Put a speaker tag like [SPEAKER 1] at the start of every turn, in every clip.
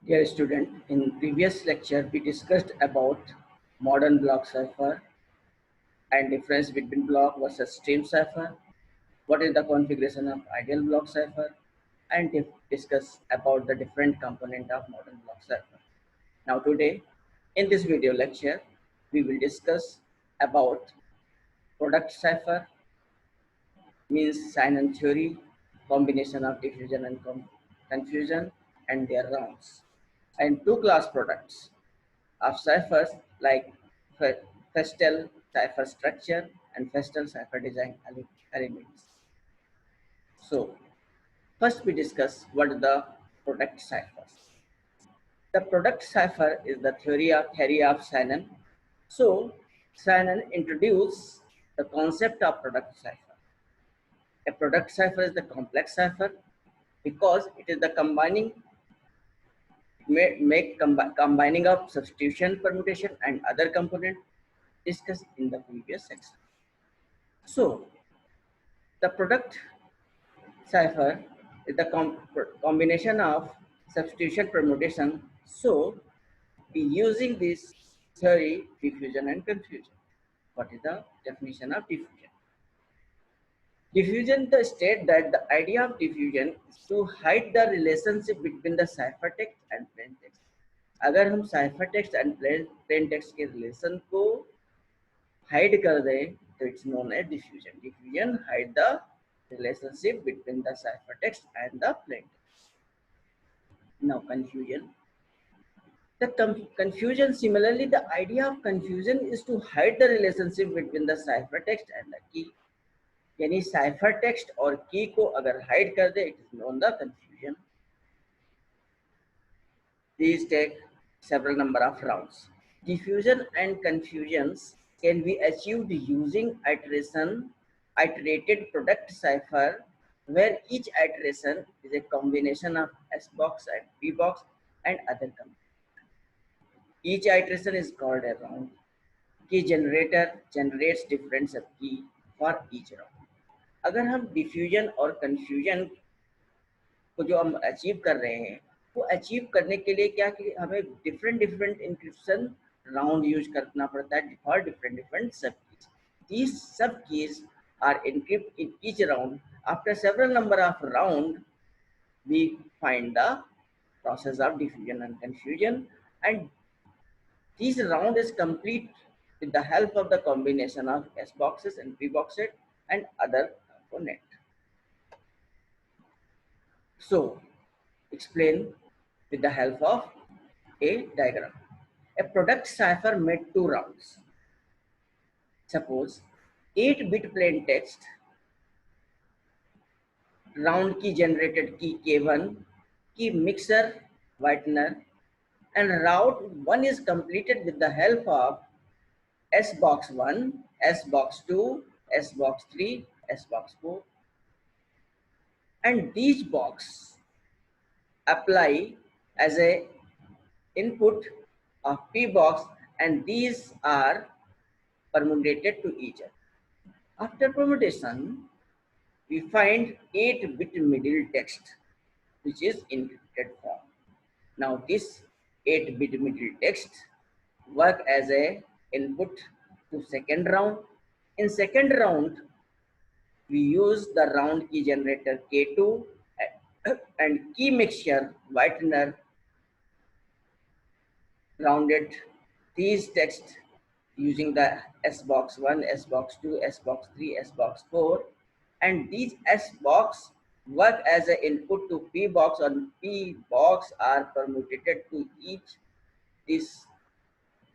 [SPEAKER 1] Dear student, in previous lecture we discussed about modern block cipher and difference between block versus stream cipher, what is the configuration of ideal block cipher, and discuss about the different component of modern block cipher. Now today, in this video lecture, we will discuss about product cipher, means sign and theory, combination of diffusion and confusion, and their rounds, and two class products of ciphers like Festal cipher structure and Festal cipher design elements. So, first we discuss what are the product ciphers. The product cipher is the theory of Shannon. So, Shannon introduced the concept of product cipher. A product cipher is the complex cipher because it is the combining of substitution, permutation, and other component discussed in the previous section. So, the product cipher is the combination of substitution permutation. So, we using this theory, diffusion and confusion. What is the definition of diffusion? Diffusion, the state that the idea of diffusion is to hide the relationship between the ciphertext and plain text. अगर हम cipher text and plain text के relation को hide कर दें तो it's known as diffusion. Diffusion hide the relationship between the ciphertext and the plain text. Now confusion. The confusion, similarly, the idea of confusion is to hide the relationship between the ciphertext and the key. यानी ciphertext और key को अगर hide कर दे, it is known the confusion. These take several number of rounds. Diffusion and confusions can be achieved using iterated product cipher, where each iteration is a combination of S box and P box and other components. Each iteration is called a round. Key generator generates different sub key for each round. अगर हम diffusion और confusion को जो हम achieve कर रहे हैं, वो अचीव करने के लिए क्या कि हमें डिफरेंट इंक्रिप्शन राउंड यूज करना पड़ता है फॉर डिफरेंट सब keys. These sub keys are encrypted in each round. After several number of round, we find the process of diffusion and confusion, and this round is complete with the help of the combination of S boxes and P boxes and other component. So, explain with the help of a diagram. A product cipher made two rounds. Suppose 8-bit plain text, round key generated key K1, key mixer, whitener, and route 1 is completed with the help of S box 1, S box 2, S box 3, S box 4. And these box apply as a input of P box, and these are permutated to each other. After permutation, we find 8-bit middle text, which is encrypted form. Now this 8-bit middle text work as a input to second round. In second round, we use the round key generator K2 and key mixture whitener rounded these text using the S box 1, S box 2, S box 3, S box 4, and these S box work as an input to P box, and P box are permutated to each this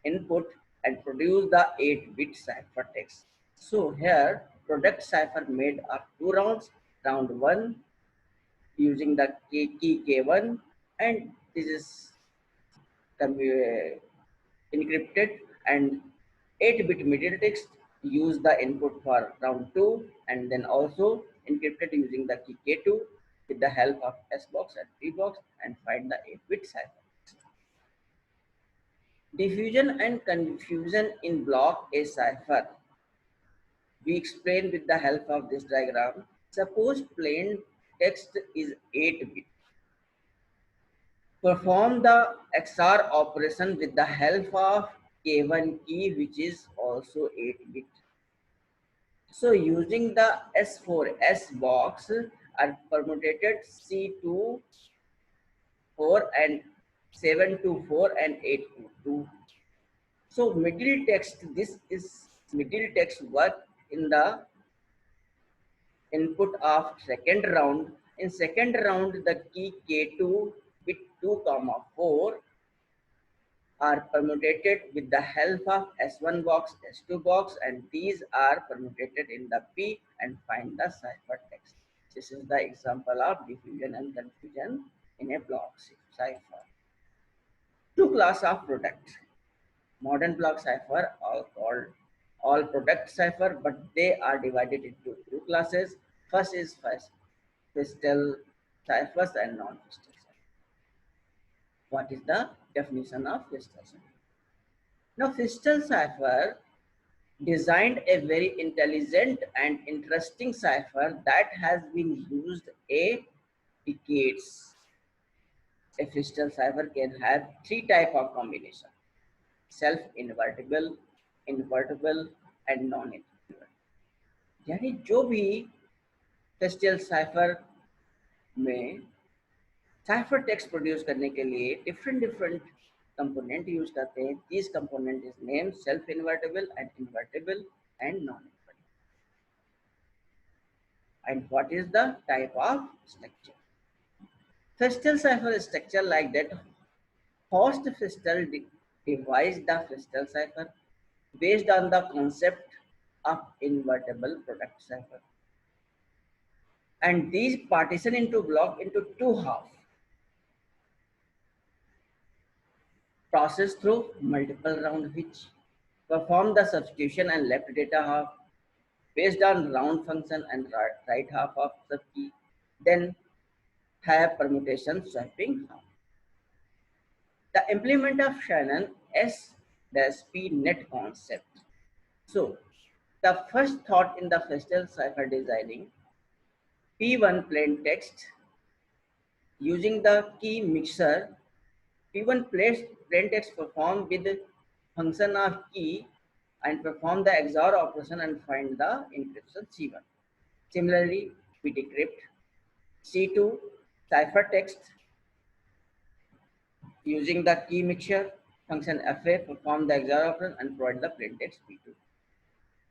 [SPEAKER 1] input and produce the 8-bit ciphertext. So here product cipher made of two rounds. Round 1 using the key K1, and this is encrypted, and 8-bit middle text use the input for round 2, and then also encrypted using the key K2 with the help of S box and P box, and find the 8-bit cipher. Diffusion and confusion in block A cipher. We explain with the help of this diagram. Suppose plain text is 8-bit. perform the XOR operation with the help of K1 key, which is also 8-bit. So using the S4S box are permutated C2 4 and 7 to 4 and 8 to 2. So middle text, this is middle text work in the input of second round. In second round, the key K2 bit 2 comma 4 are permutated with the help of S1 box, S2 box, and these are permutated in the P and find the cipher text. This is the example of diffusion and confusion in a block cipher. Two class of product. Modern block cipher, all called all product cipher, but they are divided into two classes. First is Feistel ciphers and non-Feistel ciphers. What is the definition of Feistel cipher? Now, Feistel cipher designed a very intelligent and interesting cipher that has been used a decades. A Feistel cipher can have three type of combination: self-invertible, invertible, and non-invertible. यानी जो भी Feistel cipher में cipher text produce करने के लिए different component use करते हैं. These component is named self-invertible and invertible and non-invertible. And what is the type of structure? Feistel cipher structure like that. Host Feistel devised the Feistel cipher based on the concept of invertible product cipher. And these partition into block into two halves. Process through multiple round which perform the substitution and left data half based on round function and right half of the key. Then have permutation swapping half. The implement of Shannon S-P net concept. So the first thought in the Feistel cipher designing P1 plain text using the key mixer. P1 plain text perform with the function of key and perform the XOR operation and find the encryption C1. Similarly, we decrypt C2 cipher text using the key mixture function FA, perform the XOR operation and provide the plain text P2.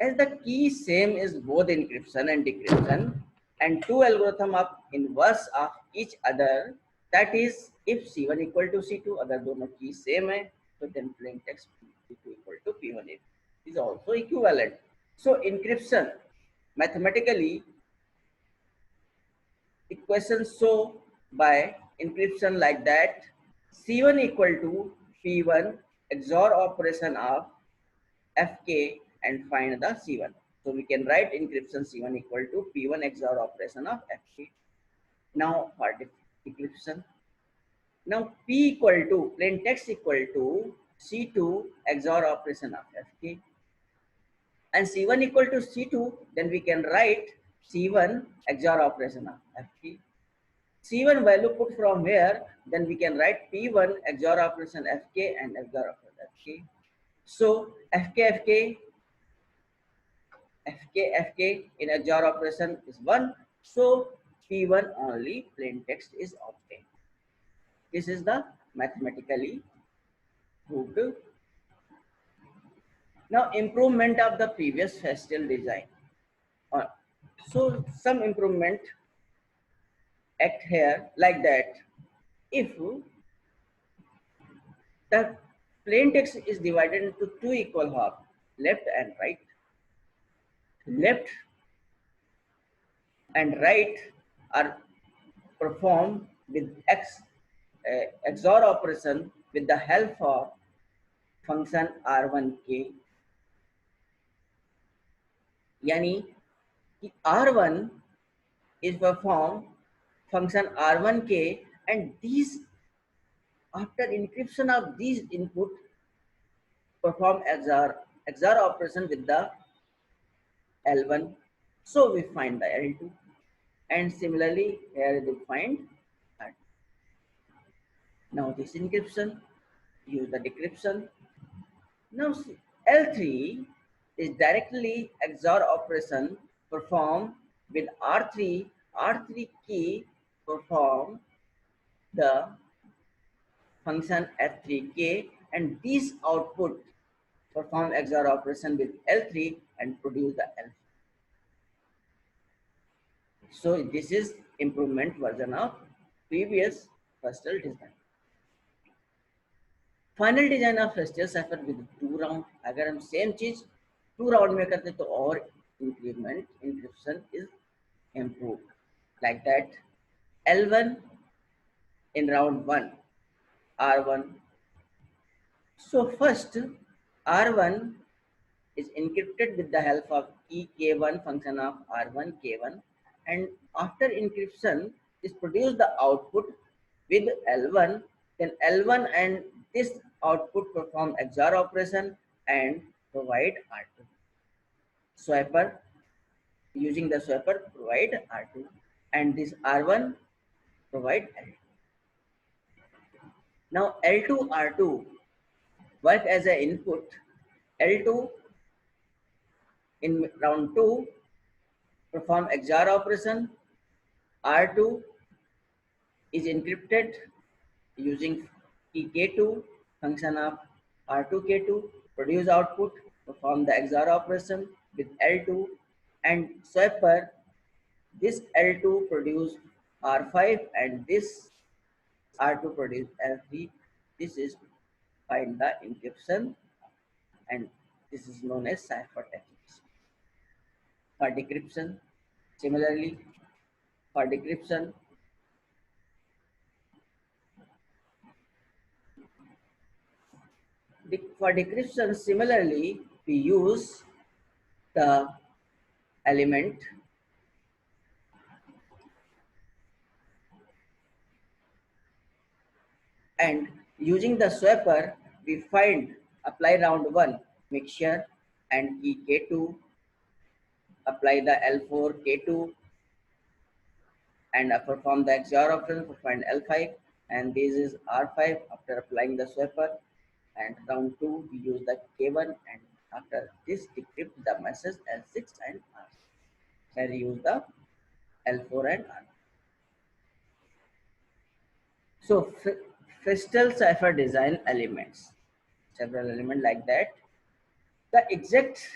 [SPEAKER 1] As the key same is both encryption and decryption, and two algorithm of inverse of each other, that is if C1 equal to C2, अगर दोनों key same है, so then plain text P2 equal to P1 is also equivalent. So encryption mathematically equation show by encryption like that C1 equal to P1 XOR operation of Fk and find the C1. So we can write encryption C1 equal to P1 XOR operation of Fk. Now for decryption. Now P equal to plain text equal to C2 XOR operation of Fk and C1 equal to C2, then we can write C1 XOR operation of Fk. C1 value put from where, then we can write P1 XOR operation Fk and XOR operation Fk. So Fk in XOR operation is 1. So P1 only plain text is obtained. This is the mathematically proved. Now improvement of the previous Feistel design. So some improvement act here like that. If the plain text is divided into two equal halves, left and right, left and right are performed with XOR operation with the help of function R1k. Yani R1 is performed function R1k, and these after encryption of these input perform XOR operation with the L1. So we find the L2, and similarly here we find that. Now this encryption use the decryption. Now L3 is directly XOR operation performed with R3. R3 key perform the function F3K, and this output perform XOR operation with L3 and produce the L4. So this is improvement version of previous Frustal design. Final design of Feistel cipher with 2 round. अगर हम same चीज 2 round में करते तो और increment encryption is improve like that. L1 in round 1, R1. So first R1 is encrypted with the help of key K1 function of R1 K1, and after encryption is produce the output with L1. Then L1 and this output perform XOR operation and provide R2. Swapper, using the swapper provide R2, and this R1 provide L2. Now L2 R2 work as an input. L2 in round 2 perform XOR operation. R2 is encrypted using key K2 function of R2 K2, produce output, perform the XOR operation with L2, and swapper, this L2 produce R5 and this R2 produce L3. This is find the encryption, and this is known as cipher techniques. For decryption, similarly, for decryption, for decryption, similarly, we use the element and using the swapper, we find apply round 1 mixture and key K2, apply the L4 K2 and perform the XOR operation to find L5, and this is R5 after applying the swapper, and round 2 we use the K1, and after this decrypt the message L6 and R6 and use the L4 and R. So Frustal cipher design elements, several elements like that. The exact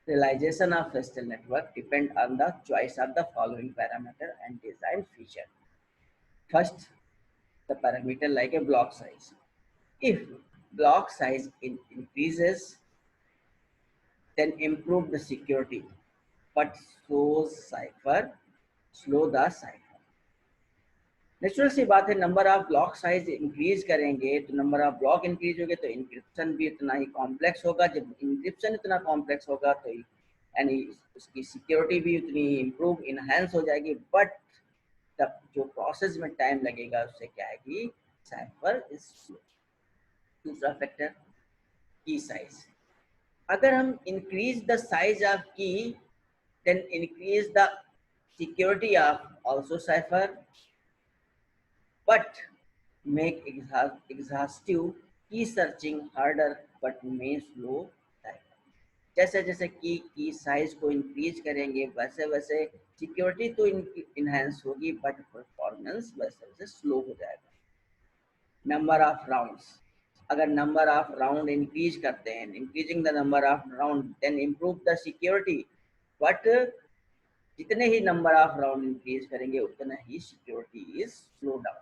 [SPEAKER 1] realization of Frustal network depend on the choice of the following parameter and design feature. First, the parameter like a block size. If block size increases, then improve the security, but slow the cipher. Natural सी बात है, number of block size increase करेंगे तो number of block increase होंगे तो encryption भी उतना ही complex होगा. जब इंक्रिप्शन इतना कॉम्प्लेक्स होगा तो यानी उसकी सिक्योरिटी भी उतनी इम्प्रूव इनहेंस हो जाएगी, बट तब जो प्रोसेस में टाइम लगेगा उससे क्या है कि साइफर इज स्लो. दूसरा फैक्टर की साइज. अगर हम increase the size of key, then increase the security of also cipher, but make exhaustive key searching harder but may slow time. जैसे जैसे की साइज को इंक्रीज करेंगे वैसे वैसे सिक्योरिटी तो इनहेंस होगी, बट परफॉर्मेंस वैसे वैसे स्लो हो जाएगा. Number of rounds. अगर नंबर ऑफ राउंड इंक्रीज करते हैं, increasing the number of round, then improve the security, but जितने ही नंबर ऑफ राउंड इंक्रीज करेंगे उतना ही security is slow down.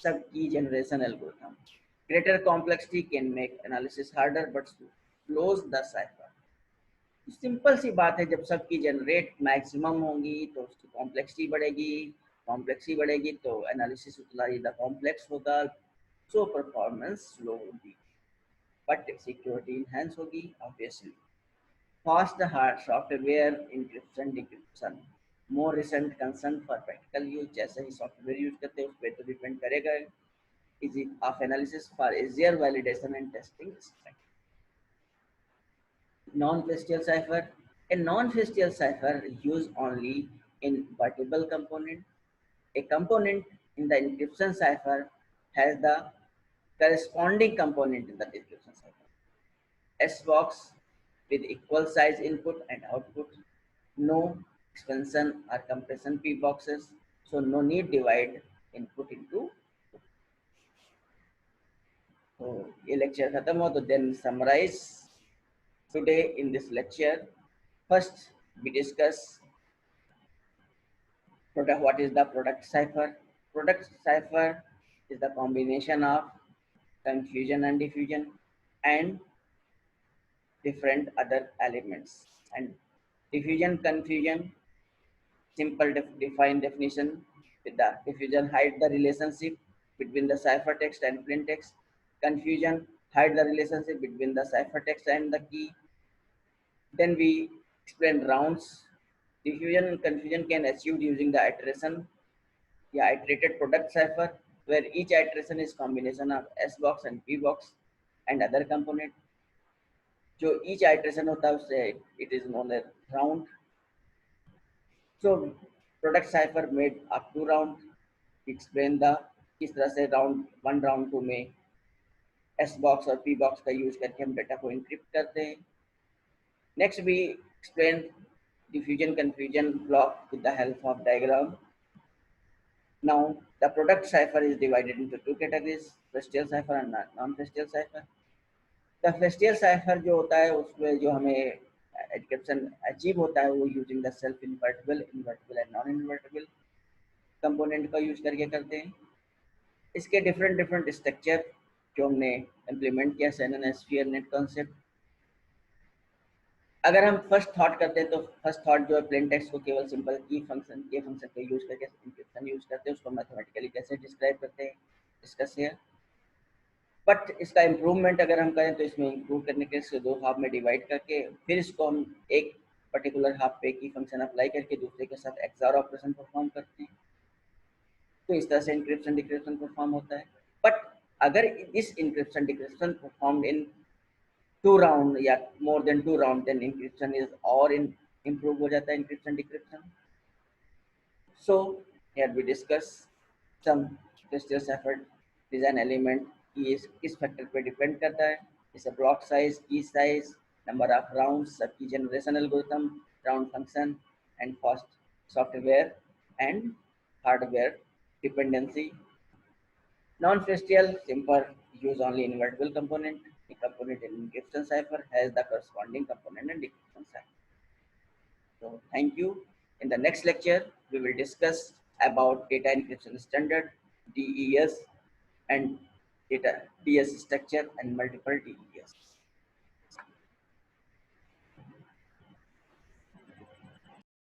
[SPEAKER 1] Sub key generation algorithm. Greater complexity can make analysis harder but slows the cipher. Simple सी बात है, जब सब की जनरेट मैक्सिमम होंगी तो उसकी कॉम्प्लेक्सिटी बढ़ेगी तो एनालिसिस उतना ज़्यादा कॉम्प्लेक्स होगा, सो परफॉर्मेंस स्लो होगी, बट सिक्योरिटी इनहेंस होगी obviously. Fast hard software encryption decryption. More recent concern for practical use. जैसे ही सॉफ्टवेयर यूज करते हैं उस पर तो डिपेंड करेगा. Easy of analysis for easier validation and testing. Non-Frustal cipher. A non-Frustal cipher used only in vertible component. A component in the encryption cipher has the corresponding component in the decryption cipher. S box with equal size input and output. No expansion or compression P boxes, so no need divide input into. तो ये lecture खत्म हो तो then summarise today in this lecture. First we discuss product. What is the product cipher? Product cipher is the combination of confusion and diffusion and different other elements. And diffusion, confusion, simple defined definition. With the diffusion hide the relationship between the ciphertext and plaintext. Confusion hide the relationship between the ciphertext and the key. Then we explain rounds. Diffusion and confusion can achieved using the iteration, yeah, iterated product cipher, where each iteration is combination of S box and P box and other component. जो each iteration होता है उससे it is known as round. So product cipher made up to round. Explain the किस तरह से round 1 round 2 में S box और P box का यूज करके हम डेटा को encrypt करते हैं. Next we explain diffusion confusion block with the help of diagram. Now the product cipher is divided into two categories: festival cipher and non-फेस्टियल cipher. The festival cipher जो होता है उसमें जो हमें एन्क्रिप्शन अचीव होता है वो using the self invertible, invertible and non invertible component का यूज करके करते हैं. इसके डिफरेंट स्ट्रक्चर जो हमने इम्प्लीमेंट किया शैनन स्फीयर नेट कॉन्सेप्ट. अगर हम फर्स्ट थॉट करते हैं तो फर्स्ट थॉट जो है प्लेन टेक्स्ट को केवल सिंपल की फंक्शन के फंक्शन का यूज करके इंक्रिप्शन यूज करते हैं, उसको मैथमेटिकली कैसे डिस्क्राइब करते हैं डिस्कस है. बट इसका इम्प्रूवमेंट अगर हम करें तो इसमें इम्प्रूव करने के लिए दो हाफ में डिवाइड करके फिर इसको हम एक पर्टिकुलर हाफ पे की फंक्शन अप्लाई करके दूसरे के साथ एक्सआर ऑपरेशन परफॉर्म करते हैं. तो इस तरह से इंक्रिप्शन डिक्रिप्शन परफॉर्म होता है. बट अगर this encryption decryption perform in 2 round या more than 2 round, then encryption is और improve हो जाता है encryption decryption. So here we discuss some festival cipher design element की किस फैक्टर पे डिपेंड करता है, जैसे ब्लॉक साइज, की साइज, नंबर ऑफ राउंड, सबकी generation algorithm, round function and fast software and hardware dependency. Non-fastial simple use only invertible component. The component in encryption cipher has the corresponding component in decryption cipher. So thank you. In the next lecture, we will discuss about data encryption standard, DES, and data DS structure and multiple DES.